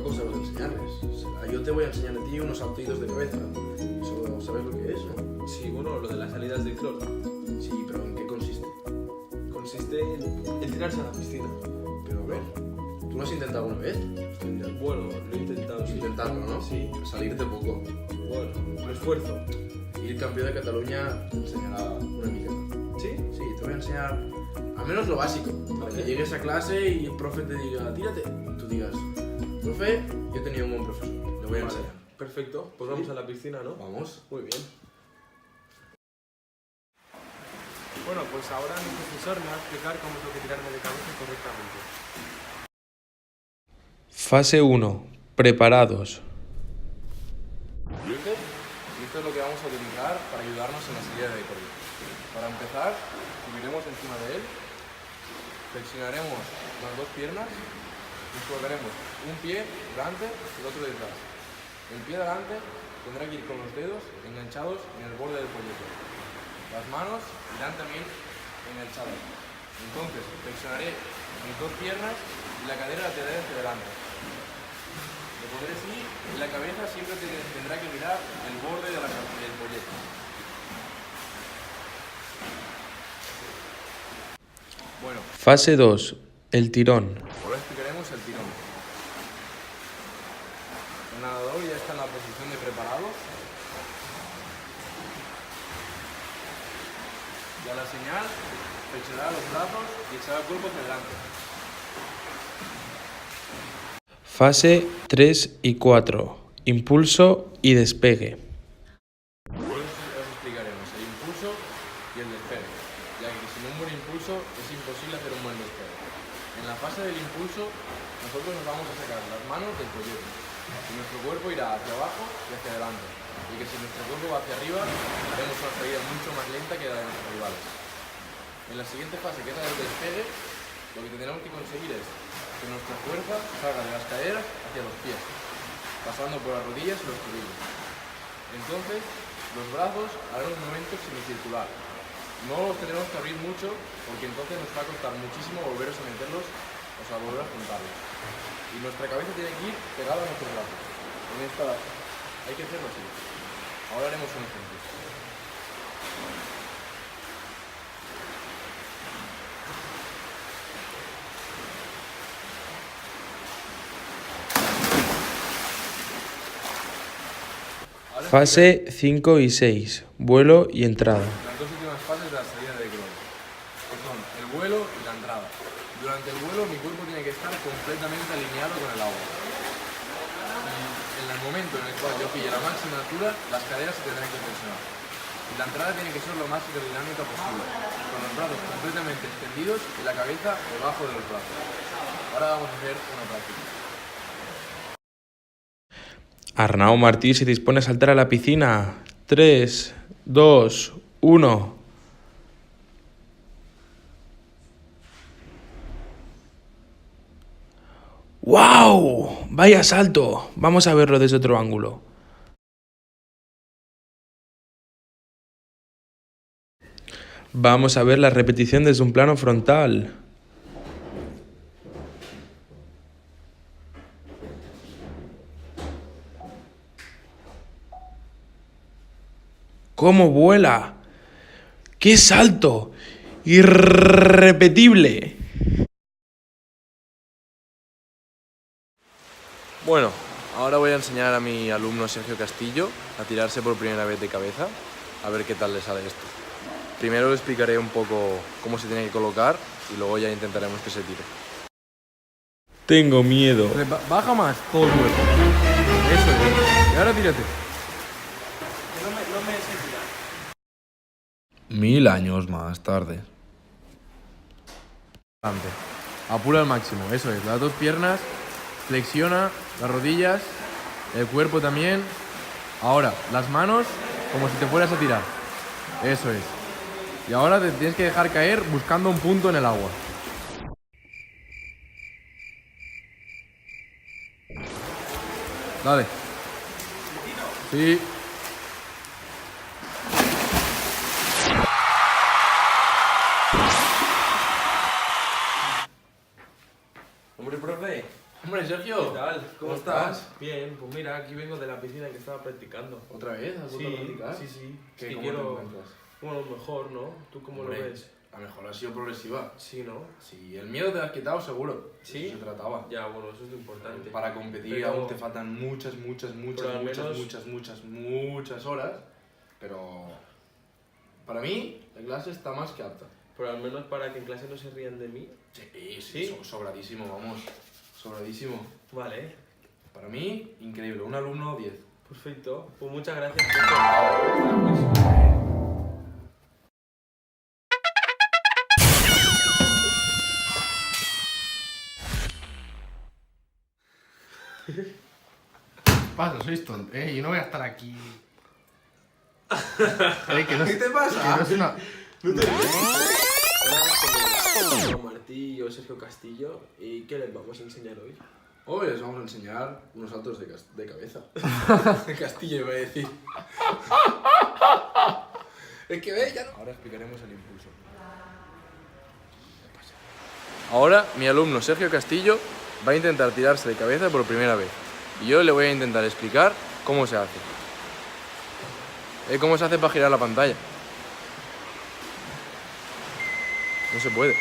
tampoco sabes enseñarles. O sea, yo te voy a enseñar a ti unos saltitos de cabeza. Eso, ¿sabes lo que es, no? Sí, bueno, lo de las salidas de crawl Sí, pero ¿en qué consiste? consiste en tirarse a la piscina. Pero a ver, ¿tú lo has intentado alguna vez? Bueno, lo he intentado, sí. Intentarlo, ¿no? Sí. Salirte poco. Bueno, lo esfuerzo. Ir campeón de Cataluña te enseñará una miqueta. ¿Sí? Sí, te voy a enseñar al menos lo básico. Para que llegues a clase y el profe te diga, tírate. Y tú digas, profe, yo he tenido un buen profesor. Le voy a Vale, enseñar. perfecto. Pues ¿Sí? vamos a la piscina, ¿no? Vamos. Muy bien. Bueno, pues ahora mi profesor me va a explicar cómo tengo que tirarme de cabeza correctamente. Fase 1. Preparados. Y esto es lo que vamos a utilizar para ayudarnos en la salida de corriente. Para empezar, subiremos encima de él, flexionaremos las dos piernas y colocaremos un pie delante y el otro detrás. El pie delante tendrá que ir con los dedos enganchados en el borde del pollete. Las manos irán también enganchadas. Entonces, flexionaré mis dos piernas y la cadera la tiraré hacia delante. De poder así, la cabeza siempre tendrá que mirar el borde del pollete. Bueno, Fase 2. El tirón. ahora explicaremos el tirón. El nadador ya está en la posición de preparado. Y a la señal, flexionará los brazos y echará el cuerpo hacia adelante. Fase 3 y 4. Impulso y despegue. Luego os explicaremos el impulso y el despegue, ya que sin un buen impulso es imposible hacer un buen despegue. En la fase del impulso, nosotros nos vamos a sacar las manos del pollete y nuestro cuerpo irá hacia abajo y hacia adelante. Y que si nuestro cuerpo va hacia arriba, haremos una salida mucho más lenta que la de nuestros rivales. En la siguiente fase, que es la del despegue, lo que tendremos que conseguir es que nuestra fuerza salga de las caderas hacia los pies, pasando por las rodillas y los tobillos. Entonces, los brazos harán un movimiento semicircular. No los tendremos que abrir mucho porque entonces nos va a costar muchísimo volver a someterlos, o sea, volver a juntarlos. Y nuestra cabeza tiene que ir pegada a nuestros brazos. En esta, hay que hacerlo así. Ahora haremos un ejemplo. Fase 5 y 6. Vuelo y entrada. Las dos últimas fases de la salida de crawl, que son el vuelo y la entrada. Durante el vuelo mi cuerpo tiene que estar completamente alineado con el agua. Y en el momento en el cual yo pille la máxima altura, las caderas se tendrán que flexionar. Y la entrada tiene que ser lo más aerodinámica posible, con los brazos completamente extendidos y la cabeza debajo de los brazos. Ahora vamos a hacer una práctica. Arnau Martí se dispone a saltar a la piscina. 3, 2, 1. ¡Wow! ¡Vaya salto! Vamos a verlo desde otro ángulo. Vamos a ver la repetición desde un plano frontal. ¡Cómo vuela! ¡Qué salto! ¡Irrepetible! Bueno, ahora voy a enseñar a mi alumno Sergio Castillo a tirarse por primera vez de cabeza, a ver qué tal le sale esto. Primero le explicaré un poco cómo se tiene que colocar y luego ya intentaremos que se tire. Tengo miedo. Baja más todo el cuerpo. Eso es. Y ahora tírate. 1000 años más tarde. Apura al máximo, eso es. Las dos piernas, flexiona las rodillas, el cuerpo también. Ahora, las manos como si te fueras a tirar. Eso es. Y ahora te tienes que dejar caer buscando un punto en el agua. Dale. Sí. Hombre, profe. Hombre, Sergio. ¿Qué tal? ¿Cómo estás? estás? Bien, pues mira, aquí vengo de la piscina que estaba practicando. ¿Otra vez? ¿Has vuelto a practicar? sí, sí. ¿Qué, Es que cómo quiero, te encuentras? bueno, mejor, ¿no? ¿Tú cómo Hombre, lo ves? a lo mejor ha sido progresiva. Sí, ¿no? Sí, el miedo te lo has quitado seguro. ¿Sí? Eso se trataba. Ya, bueno, eso es lo importante. Para competir Pero- aún te faltan muchas pero al menos- horas. Pero para mí, la clase está más que apta. Pero al menos para que en clase no se rían de mí. Sí, ¿Sí? sobradísimo, vamos. Sobradísimo. Vale, Para mí, increíble. Un alumno 10. perfecto. Pues muchas gracias. Profe. Pasa, sois tontos, yo no voy a estar aquí. Que no, ¿Qué te pasa? que no es una... Hola, somos Martí y yo, Sergio Castillo. ¿Y qué les vamos a enseñar hoy? Hoy les vamos a enseñar unos saltos de cabeza. De Castillo iba a decir. Es que ve, ya no. Ahora explicaremos el impulso. Ahora mi alumno Sergio Castillo va a intentar tirarse de cabeza por primera vez. Y yo le voy a intentar explicar cómo se hace. ¿Cómo se hace para girar la pantalla? No se puede.